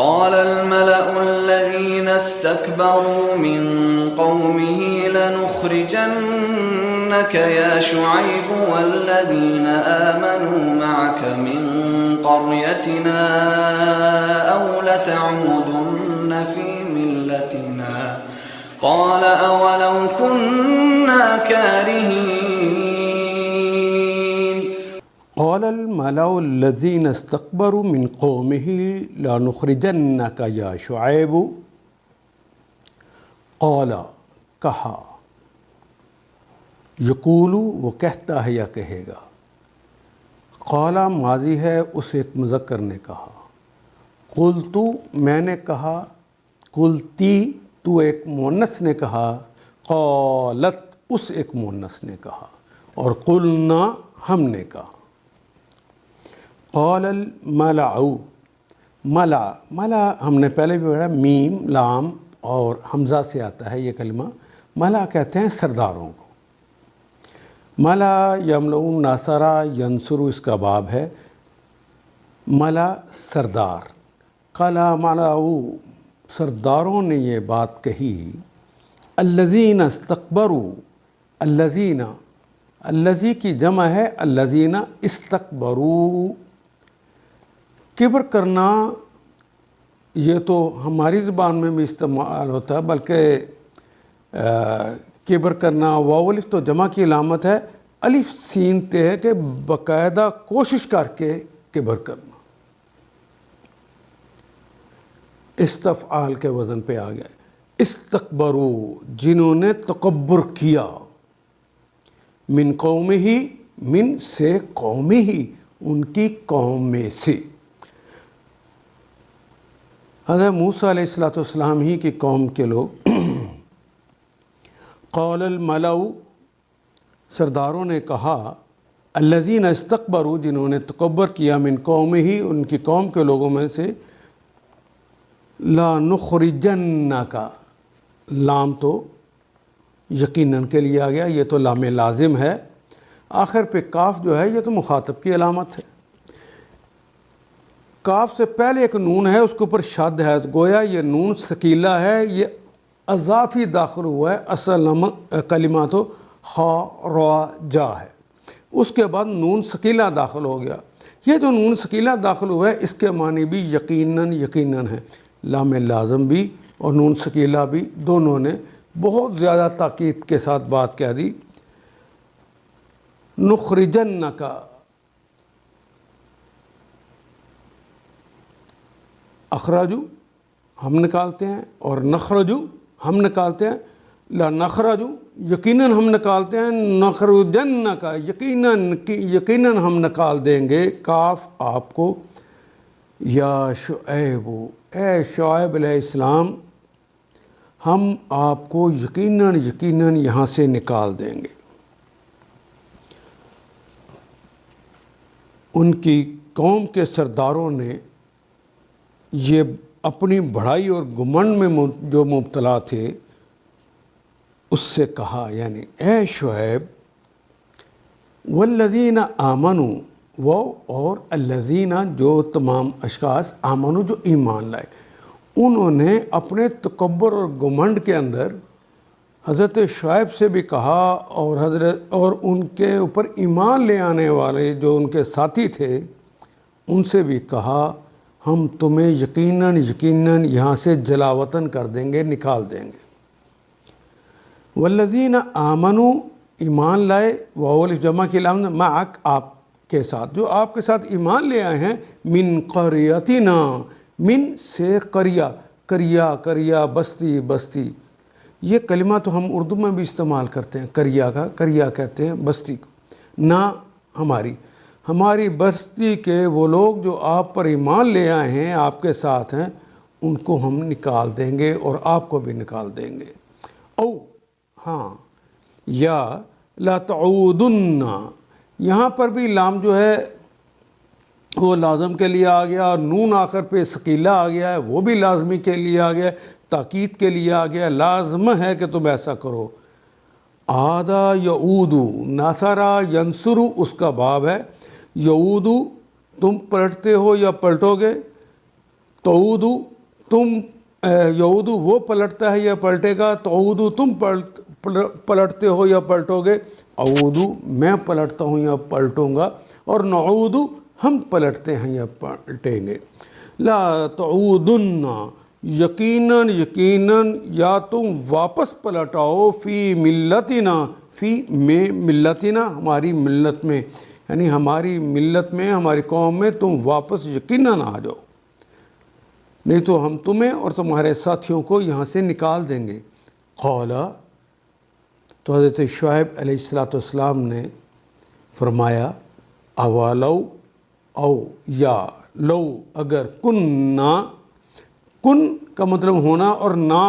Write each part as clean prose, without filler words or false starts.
قال الملأ الذين استكبروا من قومه لنخرجنك يا شعيب والذين آمنوا معك من قريتنا أو لتعودن في ملتنا قال أولو كنا كارهين قال الملأ الذين استكبروا من قومه لنخرجنك يا شعيب قال کہا یقول وہ کہتا ہے یا کہے گا. قالا ماضی ہے اس ایک مذکر نے کہا. قلت میں نے کہا. قلتی تو ایک مؤنث نے کہا. قالت اس ایک مؤنث نے کہا. اور قلنا ہم نے کہا. قال الملأ ملا ہم نے پہلے بھی پڑھا میم لام اور حمزہ سے آتا ہے یہ کلمہ. ملا کہتے ہیں سرداروں کو. ملا یملؤ ناصرہ ینصر اس کا باب ہے. ملا سردار. قالا ملأ سرداروں نے یہ بات کہی. الذین استکبروا الذین الذی کی جمع ہے الذین استکبروا. کبر کرنا یہ تو ہماری زبان میں بھی استعمال ہوتا ہے بلکہ کبر کرنا واو الف تو جمع کی علامت ہے. الف سین تے ہے کہ باقاعدہ کوشش کر کے کبر کرنا. استفعال کے وزن پہ آ گیا. استکبروا جنہوں نے تکبر کیا. من قومہ من سے قومہ ان کی قوم میں سے. حضرت موسیٰ علیہ السلام ہی کی قوم کے لوگ. قال الملأ سرداروں نے کہا. الذین استکبروا جنہوں نے تکبر کیا. من قومہ ان کی قوم کے لوگوں میں سے. لا نخرجنک لام تو یقیناً کے لیے آ گیا. یہ تو لام لازم ہے. آخر پہ کاف جو ہے یہ تو مخاطب کی علامت ہے. کاف سے پہلے ایک نون ہے اس کے اوپر شد ہے. گویا یہ نون ثقیلہ ہے. یہ اضافی داخل ہوا ہے. اصل کلمہ تو خا را جا ہے. اس کے بعد نون ثقیلہ داخل ہو گیا. یہ جو نون ثقیلہ داخل ہوا ہے اس کے معنی بھی یقیناً ہے. لام لازم بھی اور نون ثقیلہ بھی دونوں نے بہت زیادہ تاکید کے ساتھ بات کہہ دی. نخرجنک اخراجو ہم نکالتے ہیں اور نخرجو ہم نکالتے ہیں. لا نخرجو یقیناً ہم نکالتے ہیں. نخرجنک یقیناً ہم نکال دیں گے. کاف آپ کو. یا شعیب اے شعیب علیہ السلام ہم آپ کو یقیناً یہاں سے نکال دیں گے. ان کی قوم کے سرداروں نے یہ اپنی بڑائی اور گھمنڈ میں جو مبتلا تھے اس سے کہا یعنی اے شعیب. والذین آمنوا وہ اور الذین جو تمام اشخاص آمنوا جو ایمان لائے. انہوں نے اپنے تکبر اور گھمنڈ کے اندر حضرت شعیب سے بھی کہا اور ان کے اوپر ایمان لے آنے والے جو ان کے ساتھی تھے ان سے بھی کہا ہم تمہیں یقیناً یہاں سے جلاوطن کر دیں گے, نکال دیں گے. والذین آمنوا ایمان لائے واول جمع کی علامت معک آپ کے ساتھ جو آپ کے ساتھ ایمان لے آئے ہیں. من قریتنا من سے قریہ بستی. یہ کلمہ تو ہم اردو میں بھی استعمال کرتے ہیں. قریہ کہتے ہیں بستی کو. نہ ہماری بستی کے وہ لوگ جو آپ پر ایمان لے آئے ہیں آپ کے ساتھ ہیں ان کو ہم نکال دیں گے اور آپ کو بھی نکال دیں گے. او ہاں یا لا تعودن یہاں پر بھی لام جو ہے وہ لازم کے لیے آ گیا اور نون آخر پہ ثقیلہ آ گیا ہے وہ بھی لازمی کے لیے آ گیا, تاکید کے لیے آ گیا. لازم ہے کہ تم ایسا کرو. عادا یعودو ناصرہ ینصرو اس کا باب ہے. یعودو تم پلٹتے ہو یا پلٹو گے. تعودو تم یعودو وہ پلٹتا ہے یا پلٹے گا، تعودو تم پلٹتے ہو یا پلٹو گے، اعودو میں پلٹتا ہوں یا پلٹوں گا، اور نعودو ہم پلٹتے ہیں یا پلٹیں گے۔ لا تعودن یقیناً یا تم واپس پلٹاؤ، فی ملتنا فی میں ملتنا ہماری ملت میں، یعنی ہماری ملت میں ہماری قوم میں تم واپس یقیناً آ جاؤ، نہیں تو ہم تمہیں اور تمہارے ساتھیوں کو یہاں سے نکال دیں گے۔ قولا تو حضرت شعیب علیہ السلام نے فرمایا، اولو او یا لو اگر کننا، کن کا مطلب ہونا اور نا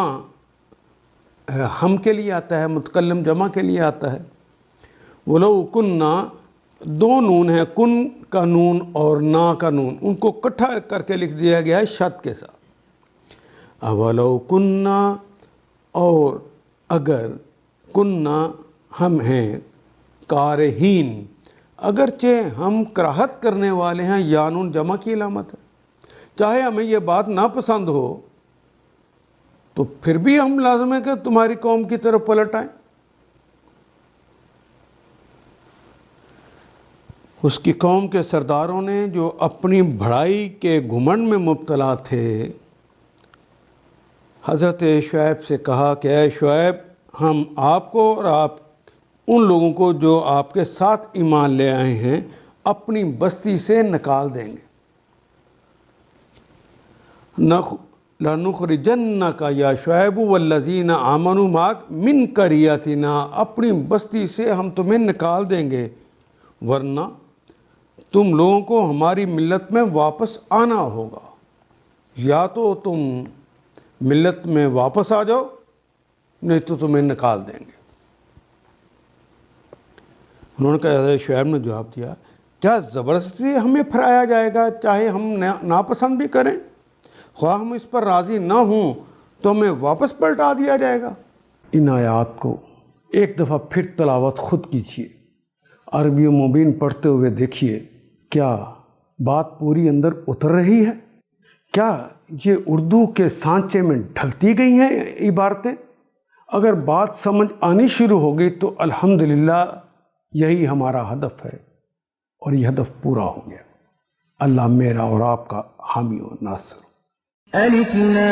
ہم کے لیے آتا ہے، متکلم جمع کے لیے آتا ہے۔ ولو کننا دو نون ہے، کن کا نون اور نا کا نون، ان کو اکٹھا کر کے لکھ دیا گیا ہے شد کے ساتھ۔ اولو کننا اور اگر کننا ہم ہیں کارہین، اگرچہ ہم کراہت کرنے والے ہیں، یا نون جمع کی علامت ہے، چاہے ہمیں یہ بات ناپسند ہو تو پھر بھی ہم لازم ہے کہ تمہاری قوم کی طرف پلٹ آئیں۔ اس کی قوم کے سرداروں نے جو اپنی بڑائی کے گھمنڈ میں مبتلا تھے، حضرت شعیب سے کہا کہ اے شعیب، ہم آپ کو اور آپ ان لوگوں کو جو آپ کے ساتھ ایمان لے آئے ہیں اپنی بستی سے نکال دیں گے۔ لَنُخْرِجَنَّكَ یا شعیب وَالَّذِينَ آمَنُوا مَعَكَ مِنْ قَرْيَتِنَا، اپنی بستی سے ہم تمہیں نکال دیں گے، ورنہ تم لوگوں کو ہماری ملت میں واپس آنا ہوگا، یا تو تم ملت میں واپس آ جاؤ نہیں تو تمہیں نکال دیں گے۔ انہوں نے کہا، شعیب نے جواب دیا، کیا زبردستی ہمیں پھرایا جائے گا، چاہے ہم ناپسند بھی کریں، خواہ ہم اس پر راضی نہ ہوں تو ہمیں واپس پلٹا دیا جائے گا۔ ان آیات کو ایک دفعہ پھر تلاوت خود کیجیے، عربی مبین پڑھتے ہوئے دیکھیے، کیا بات پوری اندر اتر رہی ہے؟ کیا یہ اردو کے سانچے میں ڈھلتی گئی ہیں عبارتیں؟ اگر بات سمجھ آنی شروع ہوگی تو الحمدللہ یہی ہمارا ہدف ہے، اور یہ ہدف پورا ہو گیا۔ اللہ میرا اور آپ کا حامی و ناصر۔ الف لام